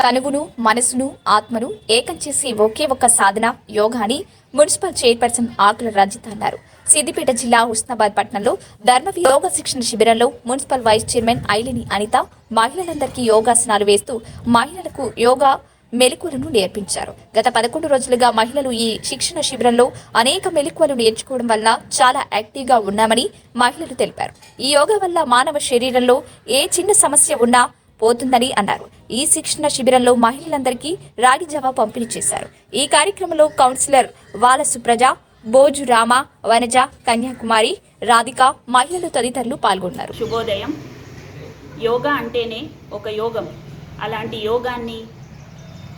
తనువును మనసును ఆత్మను ఏకం చేసే ఒకే ఒక్క సాధన యోగా అని మున్సిపల్ చైర్పర్సన్ ఆకుల రజిత అన్నారు. సిద్దిపేట జిల్లా హుస్నాబాద్ పట్టణంలో ధర్మవీర్ యోగా శిక్షణ శిబిరంలో మున్సిపల్ వైస్ చైర్మన్ ఐలిని అనిత మహిళలందరికీ యోగాసనాలు వేస్తూ మహిళలకు యోగా మెలకువలను నేర్పించారు. గత 11 రోజులుగా మహిళలు ఈ శిక్షణ శిబిరంలో అనేక మెలకువలు నేర్చుకోవడం వల్ల చాలా యాక్టివ్గా ఉన్నామని మహిళలు తెలిపారు. ఈ యోగా వల్ల మానవ శరీరంలో ఏ చిన్న సమస్య ఉన్నా పోతుందని అన్నారు. ఈ శిక్షణ శిబిరంలో మహిళలందరికీ రాగి జావా పంపిణీ చేశారు. ఈ కార్యక్రమంలో కౌన్సిలర్ వాల సుప్రజ, బోజు రామ, వనజ, కన్యాకుమారి, రాధిక, మహిళలు తదితరులు పాల్గొన్నారు. శుభోదయం. యోగా అంటేనే ఒక యోగం. అలాంటి యోగాన్ని,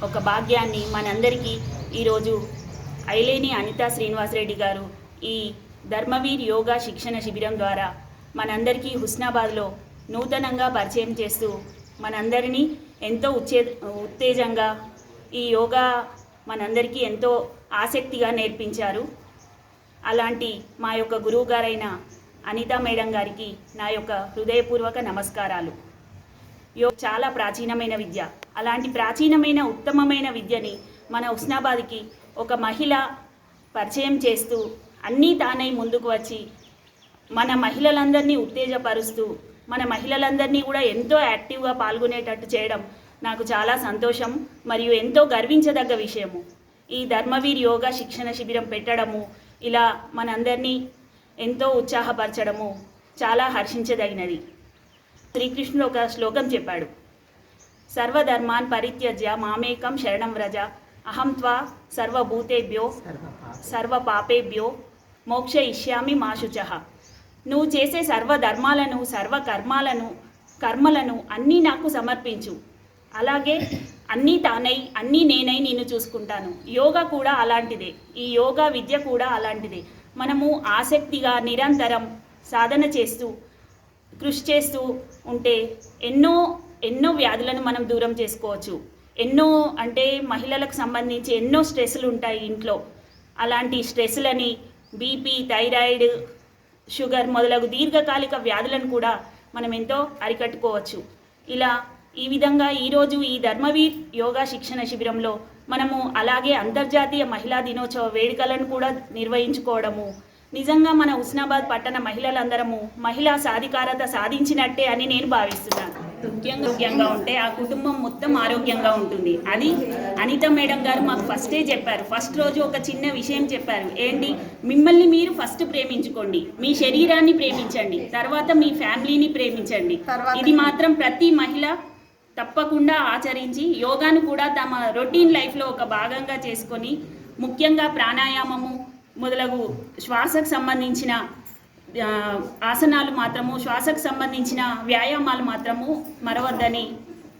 ఒక భాగ్యాన్ని మనందరికీ ఈరోజు ఐలేని అనితా శ్రీనివాసరెడ్డి గారు ఈ ధర్మవీర్ యోగా శిక్షణ శిబిరం ద్వారా మనందరికీ హుస్నాబాద్లో నూతనంగా పరిచయం చేస్తూ మనందరినీ ఎంతో ఉత్తేజంగా ఈ యోగా మనందరికీ ఎంతో ఆసక్తిగా నేర్పించారు. అలాంటి మా యొక్క గురువు గారైన అనితా మేడం గారికి నా యొక్క హృదయపూర్వక నమస్కారాలు. చాలా ప్రాచీనమైన విద్య. అలాంటి ప్రాచీనమైన ఉత్తమమైన విద్యని మన హుస్నాబాద్కి ఒక మహిళ పరిచయం చేస్తూ అన్నీ తానై ముందుకు వచ్చి మన మహిళలందరినీ ఉత్తేజపరుస్తూ మన మహిళలందరినీ కూడా ఎంతో యాక్టివ్గా పాల్గొనేటట్టు చేయడం నాకు చాలా సంతోషం మరియు ఎంతో గర్వించదగ్గ విషయము. ఈ ధర్మవీర్ యోగా శిక్షణ శిబిరం పెట్టడము, ఇలా మనందరినీ ఎంతో ఉత్సాహపరచడము చాలా హర్షించదగినది. శ్రీకృష్ణుడు ఒక శ్లోకం చెప్పాడు, సర్వధర్మాన్ పరిత్యజ్య మామేకం శరణం వ్రజ అహం త్వా సర్వభూతేభ్యో సర్వపాపేభ్యో మోక్షయిష్యామి మా శుచః. నువ్వు చేసే సర్వధర్మాలను, కర్మలను అన్నీ నాకు సమర్పించు, అలాగే అన్నీ తానై అన్నీ నేనై నిన్ను చూసుకుంటాను. యోగా కూడా అలాంటిదే. ఈ యోగా విద్య కూడా అలాంటిదే. మనము ఆసక్తిగా నిరంతరం సాధన చేస్తూ కృషి చేస్తూ ఉంటే ఎన్నో వ్యాధులను మనం దూరం చేసుకోవచ్చు. అంటే మహిళలకు సంబంధించి ఎన్నో స్ట్రెస్లు ఉంటాయి ఇంట్లో. అలాంటి స్ట్రెస్లని, బీపీ, థైరాయిడ్, షుగర్ మొదలగు దీర్ఘకాలిక వ్యాధులను కూడా మనం ఎంతో అరికట్టుకోవచ్చు. ఈ విధంగా ఈరోజు ఈ ధర్మవీర్ యోగా శిక్షణ శిబిరంలో మనము అలాగే అంతర్జాతీయ మహిళా దినోత్సవ వేడుకలను కూడా నిర్వహించుకోవడము నిజంగా మన హుస్నాబాద్ పట్టణ మహిళలందరము మహిళా సాధికారత సాధించినట్టే అని నేను భావిస్తున్నాను. ఆరోగ్యంగా ఉంటే ఆ కుటుంబం మొత్తం ఆరోగ్యంగా ఉంటుంది. అది అనిత మేడం గారు మాకు ఫస్టే చెప్పారు. ఫస్ట్ రోజు ఒక చిన్న విషయం చెప్పారు. ఏంటి, మిమ్మల్ని మీరు ఫస్ట్ ప్రేమించుకోండి, మీ శరీరాన్ని ప్రేమించండి, తర్వాత మీ ఫ్యామిలీని ప్రేమించండి. ఇది మాత్రం ప్రతి మహిళ తప్పకుండా ఆచరించి యోగాను కూడా తమ రొటీన్ లైఫ్లో ఒక భాగంగా చేసుకొని, ముఖ్యంగా ప్రాణాయామము మొదలగు శ్వాసకు సంబంధించిన ఆసనాలు మాత్రము, శ్వాసకు సంబంధించిన వ్యాయామాలు మాత్రము మరవద్దని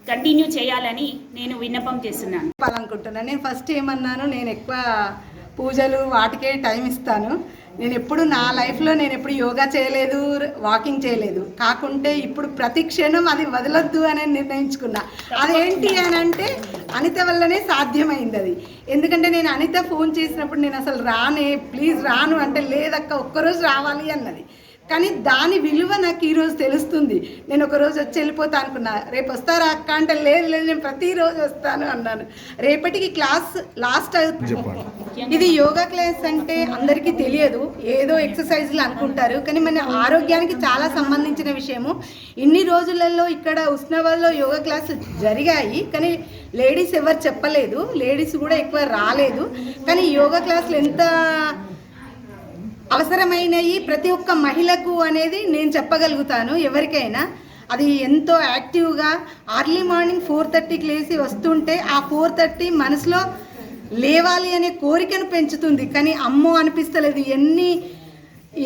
కంటిన్యూ చేయాలని నేను విన్నపం చేస్తున్నాను. చెప్పాలనుకుంటున్నాను. నేను ఫస్ట్ ఏమన్నాను, నేను ఎక్కువ పూజలు వాటికే టైం ఇస్తాను. నేను ఎప్పుడు నా లైఫ్లో నేను ఎప్పుడు యోగా చేయలేదు, వాకింగ్ చేయలేదు. కాకుంటే ఇప్పుడు ప్రతి క్షణం అది వదలొద్దు అని నిర్ణయించుకున్నా. అదేంటి అని అంటే అనిత వల్లనే సాధ్యమైంది అది. ఎందుకంటే నేను అనిత ఫోన్ చేసినప్పుడు నేను అసలు ప్లీజ్ రాను అంటే, లేదక్క ఒక్కరోజు రావాలి అన్నది. కానీ దాని విలువ నాకు ఈరోజు తెలుస్తుంది. నేను ఒకరోజు వచ్చి వెళ్ళిపోతా అనుకున్నా. రేపు వస్తారా అక్క అంటే, లేదు నేను ప్రతిరోజు వస్తాను అన్నాను. రేపటికి క్లాస్ లాస్ట్ అవుతుంది. ఇది యోగా క్లాస్ అంటే అందరికీ తెలియదు, ఏదో ఎక్సర్సైజ్లు అనుకుంటారు. కానీ మన ఆరోగ్యానికి చాలా సంబంధించిన విషయము. ఇన్ని రోజులలో ఇక్కడ హుస్నాబాద్లో యోగా క్లాసు జరిగాయి, కానీ లేడీస్ ఎవరు చెప్పలేదు, లేడీస్ కూడా ఎక్కువ రాలేదు. కానీ యోగా క్లాసులు ఎంత అవసరమైనవి ప్రతి ఒక్క మహిళకు అనేది నేను చెప్పగలుగుతాను. ఎవరికైనా అది ఎంతో యాక్టివ్గా అర్లీ మార్నింగ్ 4:30కి లేచి వస్తుంటే ఆ 4:30 మనసులో లేవాలి అనే కోరికను పెంచుతుంది. కానీ అమ్మో అనిపిస్తలేదు.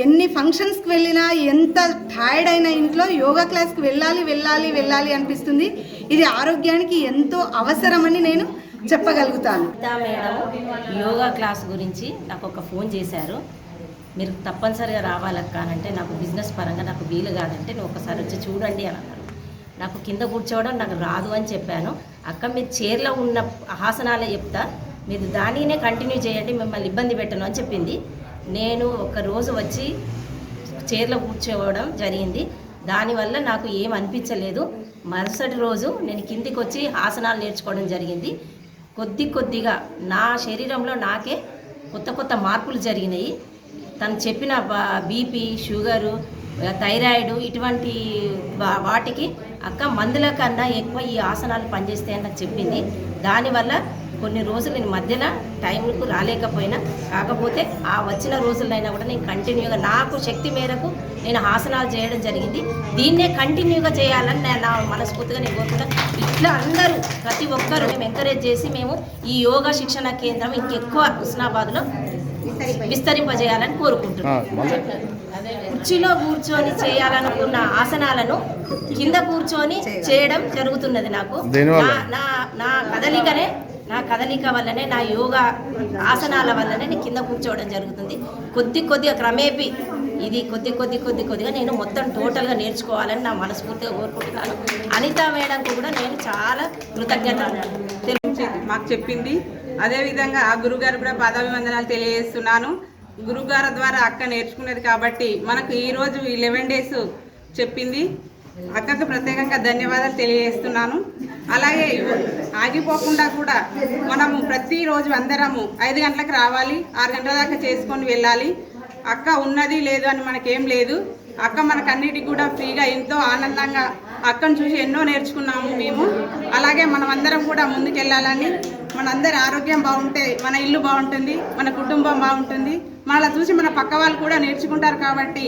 ఎన్ని ఫంక్షన్స్కి వెళ్ళినా, ఎంత టైర్డ్ అయినా ఇంట్లో యోగా క్లాస్కి వెళ్ళాలి అనిపిస్తుంది. ఇది ఆరోగ్యానికి ఎంతో అవసరమని నేను చెప్పగలుగుతాను. మేడం యోగా క్లాస్ గురించి నాకు ఒక ఫోన్ చేశారు. మీరు తప్పనిసరిగా రావాలక్క అని అంటే, నాకు బిజినెస్ పరంగా నాకు వీలు కాదంటే నువ్వు ఒకసారి వచ్చి చూడండి అని అన్నారు. నాకు కింద కూర్చోవడం నాకు రాదు అని చెప్పాను. అక్క మీరు చైర్లో ఉన్న ఆసనాలే చెప్తా, మీరు దానినే కంటిన్యూ చేయండి, మిమ్మల్ని ఇబ్బంది పెట్టను అని చెప్పింది. నేను ఒకరోజు వచ్చి చైర్లో కూర్చోవడం జరిగింది. దానివల్ల నాకు ఏం అనిపించలేదు. మరుసటి రోజు నేను కిందికి వచ్చి ఆసనాలు నేర్చుకోవడం జరిగింది. కొద్దిగా నా శరీరంలో నాకే కొత్త మార్పులు జరిగినాయి. తను చెప్పిన బీపీ, షుగరు, థైరాయిడ్ ఇటువంటి వాటికి అక్క మందుల కన్నా ఎక్కువ ఈ ఆసనాలు పనిచేస్తాయని నాకు చెప్పింది. దానివల్ల కొన్ని రోజులు నేను మధ్యలో టైంకు రాలేకపోయినా, కాకపోతే ఆ వచ్చిన రోజులైనా కూడా నేను కంటిన్యూగా నాకు శక్తి మేరకు నేను ఆసనాలు చేయడం జరిగింది. దీన్నే కంటిన్యూగా చేయాలని నా మనస్ఫూర్తిగా నేను కోరుకుంటా. ఇట్లా అందరూ ప్రతి ఒక్కరు మేము ఎంకరేజ్ చేసి మేము ఈ యోగా శిక్షణ కేంద్రం ఇంకెక్కువ హుస్నాబాద్లో విస్తరింపజేయాలని కోరుకుంటున్నాను. కుర్చీలో కూర్చొని చేయాలనుకున్న ఆసనాలను కింద కూర్చొని చేయడం జరుగుతున్నది. నాకు నా కదలిక వల్లనే, నా యోగా ఆసనాల వల్లనే నేను కింద కూర్చోవడం జరుగుతుంది. కొద్దిగా క్రమేపీ ఇది కొద్దిగా నేను మొత్తం టోటల్గా నేర్చుకోవాలని నా మనస్ఫూర్తిగా కోరుకుంటున్నాను. అనితా మేడంకు కూడా నేను చాలా కృతజ్ఞత మాకు చెప్పింది. అదేవిధంగా ఆ గురుగారు కూడా పాదాభివందనాలు తెలియజేస్తున్నాను. గురుగారు ద్వారా అక్క నేర్చుకున్నది కాబట్టి మనకు ఈరోజు 11 days చెప్పింది. అక్కకు ప్రత్యేకంగా ధన్యవాదాలు తెలియజేస్తున్నాను. అలాగే ఆగిపోకుండా కూడా మనము ప్రతిరోజు అందరము 5 గంటలకు రావాలి, 6 గంటల దాకా చేసుకొని వెళ్ళాలి. అక్క ఉన్నది లేదు అని మనకేం లేదు. అక్క మనకన్నిటికి కూడా ఫ్రీగా ఎంతో ఆనందంగా అక్కను చూసి ఎన్నో నేర్చుకున్నాము మేము. అలాగే మనమందరం కూడా ముందుకెళ్ళాలని, మనందరి ఆరోగ్యం బాగుంటే మన ఇల్లు బాగుంటుంది, మన కుటుంబం బాగుంటుంది. మనలా చూసి మన పక్క వాళ్ళు కూడా నేర్చుకుంటారు. కాబట్టి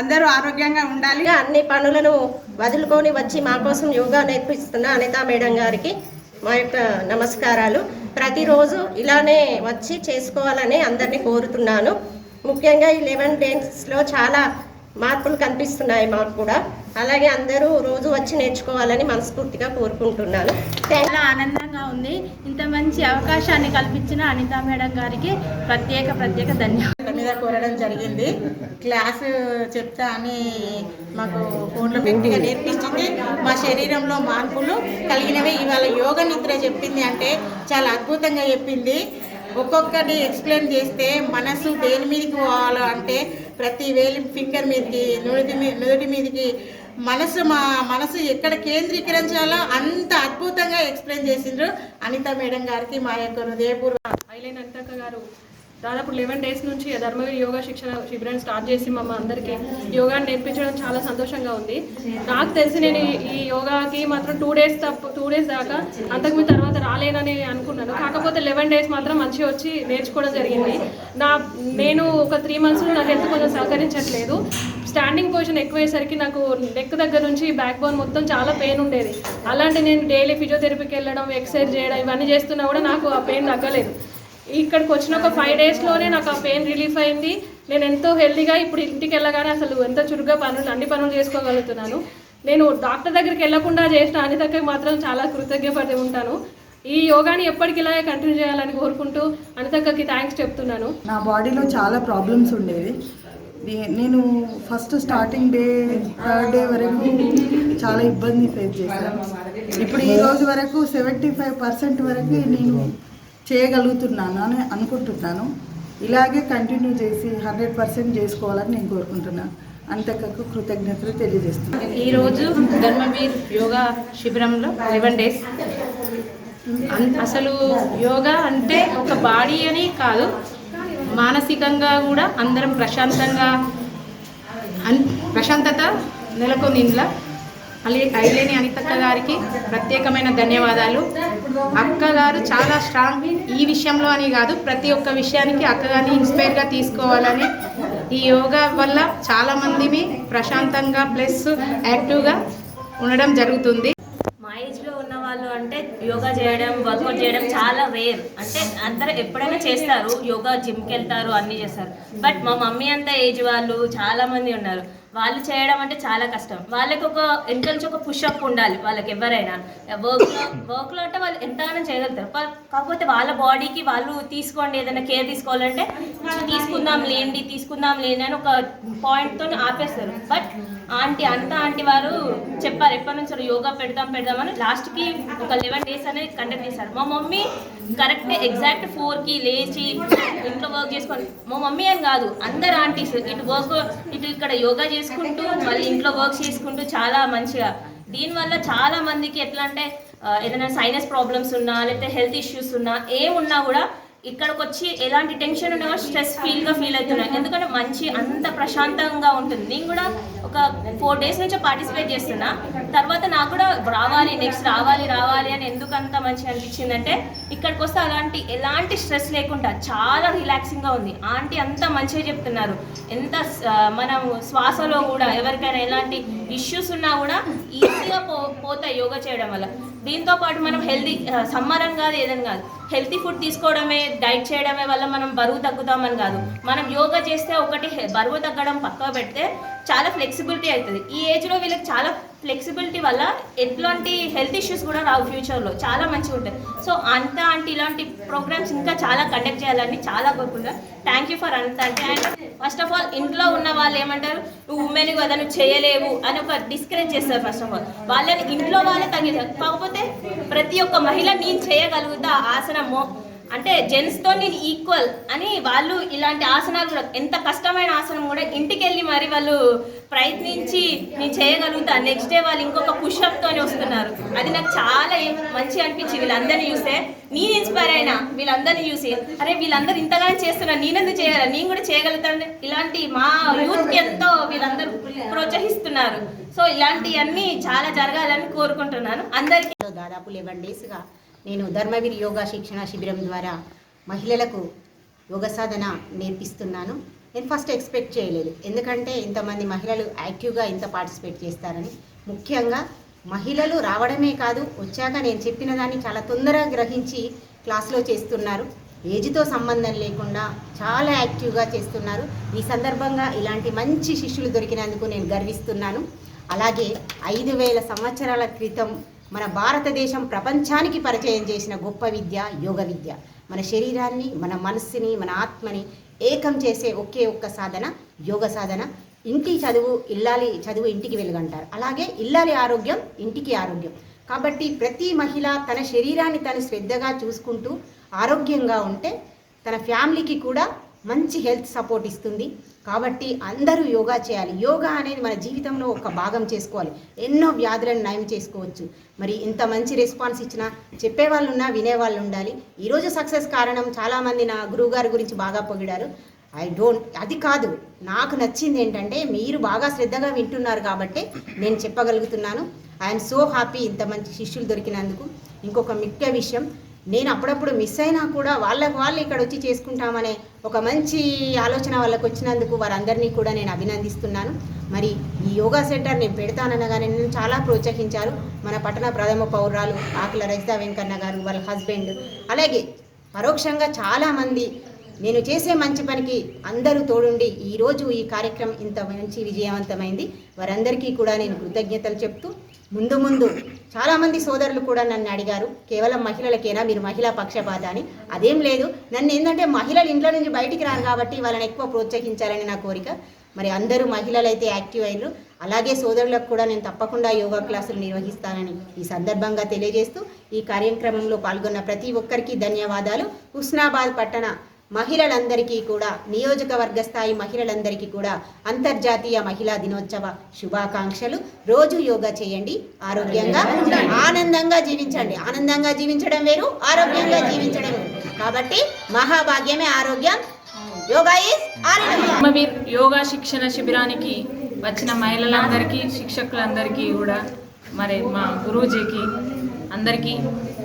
అందరూ ఆరోగ్యంగా ఉండాలి. అన్ని పనులను వదులుకొని వచ్చి మా కోసం యోగా నేర్పిస్తున్న అనితా మేడం గారికి మా యొక్క నమస్కారాలు. ప్రతిరోజు ఇలానే వచ్చి చేసుకోవాలని అందరినీ కోరుతున్నాను. ముఖ్యంగా ఈ 11 daysలో చాలా మార్పులు కనిపిస్తున్నాయి మాకు కూడా. అలాగే అందరూ రోజు వచ్చి నేర్చుకోవాలని మనస్ఫూర్తిగా కోరుకుంటున్నాను. చాలా ఆనందంగా ఉంది. ఇంత మంచి అవకాశాన్ని కల్పించిన అనితా మేడం గారికి ప్రత్యేక ధన్యవాదాలు మీద కోరడం జరిగింది. క్లాసు చెప్తా అని మాకు ఫోన్లో గట్టిగా నేర్పించింది. మా శరీరంలో మార్పులు కలిగినవి. ఇవాళ యోగ నిద్ర చెప్పింది అంటే చాలా అద్భుతంగా చెప్పింది. ఒక్కొక్కటి ఎక్స్ప్లెయిన్ చేస్తే మనసు దేని మీదకి పోవాలో అంటే ప్రతి వేలి ఫింగర్ మీదకి, నుదుటి మీదకి మా మనసు ఎక్కడ కేంద్రీకరించాలో అంత అద్భుతంగా ఎక్స్ప్లెయిన్ చేసిండ్రు. అనితా మేడం గారికి మా యొక్క హృదయపూర్వ ఐలైన్ అనితక్క గారు దాదాపు 11 days నుంచి ధర్మవీర్ యోగా శిక్షణ శిబిరాన్ని స్టార్ట్ చేసి మా అందరికీ యోగా నేర్పించడం చాలా సంతోషంగా ఉంది. నాకు తెలిసి నేను ఈ యోగాకి మాత్రం 2 days దాకా అంతకుముందు తర్వాత రాలేనని అనుకున్నాను. కాకపోతే 11 days మాత్రం మంచిగా వచ్చి నేర్చుకోవడం జరిగింది. నేను ఒక 3 months నా హెల్త్ కొంచెం సహకరించట్లేదు. స్టాండింగ్ పొజిషన్ ఎక్కువయ్యేసరికి నాకు నెక్ దగ్గర నుంచి బ్యాక్ బోన్ మొత్తం చాలా పెయిన్ ఉండేది. అలాంటి నేను డైలీ ఫిజియోథెరపీకి వెళ్ళడం, ఎక్సర్సైజ్ చేయడం ఇవన్నీ చేస్తున్నా కూడా నాకు ఆ పెయిన్ తగ్గలేదు. ఇక్కడికి వచ్చిన ఒక 5 daysలోనే నాకు ఆ పెయిన్ రిలీఫ్ అయింది. నేను ఎంతో హెల్తీగా ఇప్పుడు ఇంటికి వెళ్ళగానే అసలు ఎంత చురుగ్గా అన్ని పనులు చేసుకోగలుగుతున్నాను. నేను డాక్టర్ దగ్గరికి వెళ్ళకుండా చేసిన అనితకి మాత్రం చాలా కృతజ్ఞపడి ఉంటాను. ఈ యోగాని ఎప్పటికి ఇలాగే కంటిన్యూ చేయాలని కోరుకుంటూ అనితక్కకి థ్యాంక్స్ చెప్తున్నాను. నా బాడీలో చాలా ప్రాబ్లమ్స్ ఉండేవి. నేను first starting day 3rd day వరకు చాలా ఇబ్బంది ఫేస్ చేశాను. ఇప్పుడు ఈ రోజు వరకు 75% వరకు నేను చేయగలుగుతున్నాను అని అనుకుంటున్నాను. ఇలాగే కంటిన్యూ చేసి 100% చేసుకోవాలని నేను కోరుకుంటున్నాను. అంతకు కృతజ్ఞతలు తెలియజేస్తున్నాను. ఈరోజు ధర్మవీర్ యోగా శిబిరంలో 11 days. అసలు యోగా అంటే ఒక బాడీ అని కాదు, మానసికంగా కూడా అందరం ప్రశాంతత నెలకొంది ఇంట్లో. ఐలేని అనితక్క గారికి ప్రత్యేకమైన ధన్యవాదాలు. అక్కగారు చాలా స్ట్రాంగ్ ఈ విషయంలో అని కాదు, ప్రతి ఒక్క విషయానికి అక్కగారిని ఇన్స్పైర్గా తీసుకోవాలని ఈ యోగా వల్ల చాలామంది ప్రశాంతంగా ప్లస్ యాక్టివ్గా ఉండడం జరుగుతుంది. మా ఏజ్లో ఉన్న వాళ్ళు అంటే యోగా చేయడం, వర్కౌట్ చేయడం చాలా రేర్. అంటే అందరూ ఎప్పుడైనా చేస్తారు, యోగా జిమ్కి వెళ్తారు, అన్నీ చేస్తారు. బట్ మా మమ్మీ అంత ఏజ్ వాళ్ళు చాలామంది ఉన్నారు. వాళ్ళు చేయడం అంటే చాలా కష్టం. వాళ్ళకి ఒక ఎంత నుంచి ఒక పుషప్ ఉండాలి. వాళ్ళకి ఎవరైనా వర్క్లో అంటే వాళ్ళు ఎంతగానో చేయగలుగుతారు. కాకపోతే వాళ్ళ బాడీకి వాళ్ళు తీసుకోండి, ఏదైనా కేర్ తీసుకోవాలంటే తీసుకుందాం లేండి అని ఒక పాయింట్తో ఆపేస్తారు. బట్ ఆంటీ వారు చెప్పారు ఎప్పటి నుంచి యోగా పెడదామని. లాస్ట్కి ఒక 11 days అనేది కండక్ట్ చేశారు. మా మమ్మీ కరెక్ట్ ఎగ్జాక్ట్ 4కి లేచి ఇంట్లో వర్క్ చేసుకొని, మా మమ్మీ అని కాదు అందరు ఆంటీస్ ఇటు ఇక్కడ యోగా చేసుకుంటూ మళ్ళీ ఇంట్లో వర్క్ చేసుకుంటూ చాలా మంచిగా దీనివల్ల చాలా మందికి ఎట్లా అంటే ఏదైనా సైనస్ ప్రాబ్లమ్స్ ఉన్నా లేకపోతే హెల్త్ ఇష్యూస్ ఉన్నా ఏమున్నా కూడా ఇక్కడికి వచ్చి ఎలాంటి టెన్షన్ ఉన్నా స్ట్రెస్ ఫీల్ అవుతున్నాయి. ఎందుకంటే మంచి అంత ప్రశాంతంగా ఉంటుంది. నేను కూడా ఒక 4 days నుంచి పార్టిసిపేట్ చేస్తున్నా. తర్వాత నాకు కూడా నెక్స్ట్ రావాలి అని ఎందుకంత మంచిగా అనిపించిందంటే ఇక్కడికి వస్తే ఎలాంటి స్ట్రెస్ లేకుండా చాలా రిలాక్సింగ్గా ఉంది. ఆంటీ అంతా మంచిగా చెప్తున్నారు. ఎంత మనం శ్వాసలో కూడా ఎవరికైనా ఎలాంటి ఇష్యూస్ ఉన్నా కూడా ఈజీగా పోతాయి యోగా చేయడం వల్ల. దీంతో పాటు మనం సమ్మర్ అని కాదు ఏదని కాదు, హెల్తీ ఫుడ్ తీసుకోవడమే, డైట్ చేయడమే వల్ల మనం బరువు తగ్గుతామని కాదు. మనం యోగా చేస్తే ఒకటి బరువు తగ్గడం పక్కన పెడితే చాలా ఫ్లెక్సిబిలిటీ అవుతుంది. ఈ ఏజ్లో వీళ్ళకి చాలా ఫ్లెక్సిబిలిటీ వల్ల ఎట్లాంటి హెల్త్ ఇష్యూస్ కూడా రావు, ఫ్యూచర్లో చాలా మంచిగా ఉంటుంది. సో అంటే ఇలాంటి ప్రోగ్రామ్స్ ఇంకా చాలా కండక్ట్ చేయాలని చాలా కోరుకుంటాను. Thank you for and first of all ఇంట్లో ఉన్న వాళ్ళు ఏమంటారు, నువ్వు ఉమెన్ కదా నువ్వు చేయలేవు అని ఒక డిస్కరేజ్ చేస్తారు. ఫస్ట్ ఆఫ్ ఆల్ వాళ్ళని ఇంట్లో వాళ్ళే తగ్గిస్తారు. కాకపోతే ప్రతి ఒక్క మహిళ నేను చేయగలుగుతా ఆసనము అంటే జెంట్స్తో నేను ఈక్వల్ అని వాళ్ళు ఇలాంటి ఆసనాలు కూడా ఎంత కష్టమైన ఆసనం కూడా ఇంటికి వెళ్ళి మరి వాళ్ళు ప్రయత్నించి నేను చేయగలుగుతా నెక్స్ట్ డే వాళ్ళు ఇంకొక పుషప్తోనే వస్తున్నారు. అది నాకు చాలా మంచి అనిపించింది. వీళ్ళందరినీ చూస్తే నేను ఇన్స్పైర్ అయినా, వీళ్ళందరినీ చూసి అరే వీళ్ళందరూ ఇంతగానే చేస్తున్నారు, నేనెందుకు చేయాలి, నేను కూడా చేయగలుగుతాను. ఇలాంటి మా యూత్కి ఎంతో వీళ్ళందరూ ప్రోత్సహిస్తున్నారు. సో ఇలాంటివన్నీ చాలా జరగాలని కోరుకుంటున్నాను. అందరికీ దాదాపు 11 daysగా నేను ధర్మవీర్ యోగా శిక్షణ శిబిరం ద్వారా మహిళలకు యోగ సాధన నేర్పిస్తున్నాను. నేను ఫస్ట్ ఎక్స్పెక్ట్ చేయలేదు, ఎందుకంటే ఇంతమంది మహిళలు యాక్టివ్గా ఇంత పార్టిసిపేట్ చేస్తారని. ముఖ్యంగా మహిళలు రావడమే కాదు, వచ్చాక నేను చెప్పిన దాన్ని చాలా తొందరగా గ్రహించి క్లాస్లో చేస్తున్నారు. ఏజ్తో సంబంధం లేకుండా చాలా యాక్టివ్గా చేస్తున్నారు. ఈ సందర్భంగా ఇలాంటి మంచి శిష్యులు దొరికినందుకు నేను గర్విస్తున్నాను. అలాగే 5000 సంవత్సరాల క్రితం మన భారతదేశం ప్రపంచానికి పరిచయం చేసిన గొప్ప విద్య యోగ విద్య. మన శరీరాన్ని, మన మనస్సుని, మన ఆత్మని ఏకం చేసే ఒకే ఒక్క సాధన యోగ సాధన. ఇంటి చదువు ఇల్లాలి చదువు ఇంటికి వెలుగంటారు. అలాగే ఇల్లాలి ఆరోగ్యం ఇంటికి ఆరోగ్యం. కాబట్టి ప్రతి మహిళ తన శరీరాన్ని తను శ్రద్ధగా చూసుకుంటూ ఆరోగ్యంగా ఉంటే తన ఫ్యామిలీకి కూడా మంచి హెల్త్ సపోర్ట్ ఇస్తుంది. కాబట్టి అందరూ యోగా చేయాలి. యోగా అనేది మన జీవితంలో ఒక భాగం చేసుకోవాలి. ఎన్నో వ్యాధులను నయం చేసుకోవచ్చు. మరి ఇంత మంచి రెస్పాన్స్ ఇచ్చినా చెప్పేవాళ్ళు ఉన్నా వినేవాళ్ళు ఉండాలి. ఈరోజు సక్సెస్ కారణం చాలామంది నా గురువుగారి గురించి బాగా పొగిడారు. అది కాదు, నాకు నచ్చింది ఏంటంటే మీరు బాగా శ్రద్ధగా వింటున్నారు కాబట్టి నేను చెప్పగలుగుతున్నాను. ఐఎమ్ సో హ్యాపీ ఇంత మంచి శిష్యులు దొరికినందుకు. ఇంకొక ముఖ్య విషయం, నేను అప్పుడప్పుడు మిస్ అయినా కూడా వాళ్ళు ఇక్కడ వచ్చి చేసుకుంటామనే ఒక మంచి ఆలోచన వాళ్ళకు వచ్చినందుకు వారందరినీ కూడా నేను అభినందిస్తున్నాను. మరి ఈ యోగా సెంటర్ నేను పెడతాననగానే నేను చాలా ప్రోత్సహించారు మన పట్టణ ప్రథమ పౌరాలు ఆకుల రజిత వెంకన్న గారు, వాళ్ళ హస్బెండ్, అలాగే పరోక్షంగా చాలామంది నేను చేసే మంచి పనికి అందరూ తోడుండి ఈరోజు ఈ కార్యక్రమం ఇంత మంచి విజయవంతమైంది. వారందరికీ కూడా నేను కృతజ్ఞతలు చెప్తూ ముందు చాలామంది సోదరులు కూడా నన్ను అడిగారు, కేవలం మహిళలకేనా మీరు మహిళా పక్షపాత అని. అదేం లేదు, నన్ను ఏంటంటే మహిళలు ఇంట్లో నుంచి బయటికి రారు కాబట్టి వాళ్ళని ఎక్కువ ప్రోత్సహించాలని నా కోరిక. మరి అందరూ మహిళలు అయితే యాక్టివ్ అయ్యారు. అలాగే సోదరులకు కూడా నేను తప్పకుండా యోగా క్లాసులు నిర్వహిస్తానని ఈ సందర్భంగా తెలియజేస్తూ ఈ కార్యక్రమంలో పాల్గొన్న ప్రతి ఒక్కరికి ధన్యవాదాలు. హుస్నాబాద్ పట్టణ మహిళలందరికీ కూడా, నియోజకవర్గ స్థాయి మహిళలందరికీ కూడా అంతర్జాతీయ మహిళా దినోత్సవ శుభాకాంక్షలు. రోజు యోగా చేయండి, ఆరోగ్యంగా ఆనందంగా జీవించండి. ఆనందంగా జీవించడం వేరు, ఆరోగ్యంగా జీవించడం వేరు. కాబట్టి మహాభాగ్యమే ఆరోగ్యం. యోగా ఈజ్ ఆరోగ్యం. ధర్మవీర్ యోగా శిక్షణ శిబిరానికి వచ్చిన మహిళలందరికీ, శిక్షకులందరికీ కూడా, మరి మా గురూజీకి అందరికీ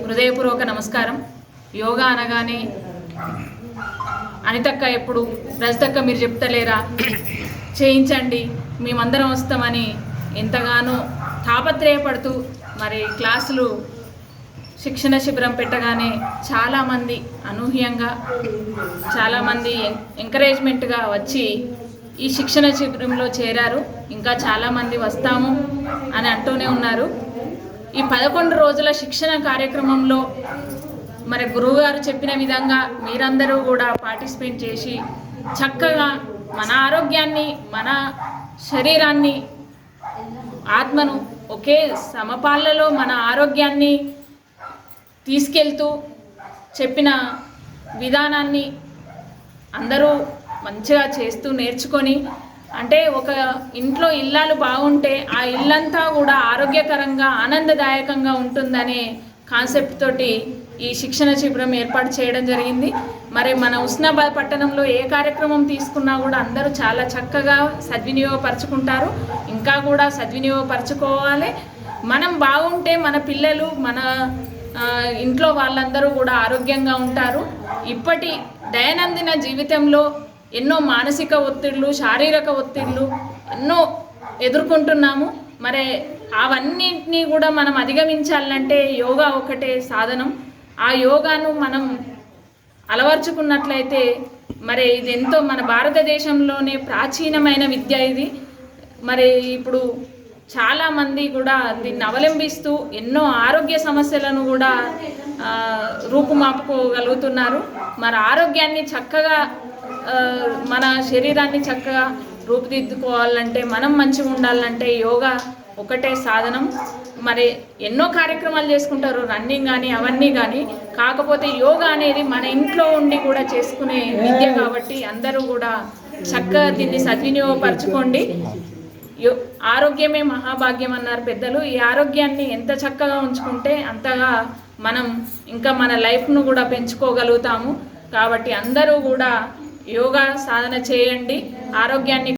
హృదయపూర్వక నమస్కారం. యోగా అనగానే అనితక్క ఎప్పుడు రజితక్క మీరు చెప్తలేరా, చేయించండి మేమందరం వస్తామని ఎంతగానో తాపత్రయపడుతూ మరి క్లాసులు శిక్షణ శిబిరం పెట్టగానే చాలామంది అనూహ్యంగా, చాలామంది ఎంకరేజ్మెంట్గా వచ్చి ఈ శిక్షణ శిబిరంలో చేరారు. ఇంకా చాలామంది వస్తాము అని అంటూనే ఉన్నారు. ఈ 11 రోజుల శిక్షణ కార్యక్రమంలో మరి గురువుగారు చెప్పిన విధంగా మీరందరూ కూడా పార్టిసిపేట్ చేసి చక్కగా మన ఆరోగ్యాన్ని, మన శరీరాన్ని, ఆత్మను ఒకే సమపాలలో మన ఆరోగ్యాన్ని తీసుకెళ్తూ చెప్పిన విధానాన్ని అందరూ మంచిగా చేస్తూ నేర్చుకొని అంటే ఒక ఇంట్లో ఇల్లాలు బాగుంటే ఆ ఇల్లంతా కూడా ఆరోగ్యకరంగా ఆనందదాయకంగా ఉంటుందనే కాన్సెప్ట్ తోటి ఈ శిక్షణ శిబిరం ఏర్పాటు చేయడం జరిగింది. మరి మన హుస్నాబాద్ పట్టణంలో ఏ కార్యక్రమం తీసుకున్నా కూడా అందరూ చాలా చక్కగా సద్వినియోగపరచుకుంటారు. ఇంకా కూడా సద్వినియోగపరచుకోవాలి. మనం బాగుంటే మన పిల్లలు, మన ఇంట్లో వాళ్ళందరూ కూడా ఆరోగ్యంగా ఉంటారు. ఇప్పటి దైనందిన జీవితంలో ఎన్నో మానసిక ఒత్తిళ్ళు, శారీరక ఒత్తిళ్ళు ఎన్నో ఎదుర్కొంటున్నాము. మరి అవన్నింటినీ కూడా మనం అధిగమించాలంటే యోగా ఒకటే సాధనం. ఆ యోగాను మనం అలవర్చుకున్నట్లయితే మరి ఇది ఎంతో మన భారతదేశంలోనే ప్రాచీనమైన విద్య ఇది. మరి ఇప్పుడు చాలామంది కూడా దీన్ని అవలంబిస్తూ ఎన్నో ఆరోగ్య సమస్యలను కూడా రూపుమాపుకోగలుగుతున్నారు. మరి ఆరోగ్యాన్ని చక్కగా, మన శరీరాన్ని చక్కగా రూపుదిద్దుకోవాలంటే, మనం మంచిగా ఉండాలంటే యోగా ఒకటే సాధనం. మరి ఎన్నో కార్యక్రమాలు చేసుకుంటారు, రన్నింగ్ కానీ అవన్నీ కానీ. కాకపోతే యోగా అనేది మన ఇంట్లో ఉండి కూడా చేసుకునే విద్య కాబట్టి అందరూ కూడా చక్కగా దీన్ని సద్వినియోగపరచుకోండి. ఆరోగ్యమే మహాభాగ్యం అన్నారు పెద్దలు. ఈ ఆరోగ్యాన్ని ఎంత చక్కగా ఉంచుకుంటే అంతగా మనం ఇంకా మన లైఫ్ను కూడా పెంచుకోగలుగుతాము. కాబట్టి అందరూ కూడా యోగా సాధన చేయండి. ఆరోగ్యాన్ని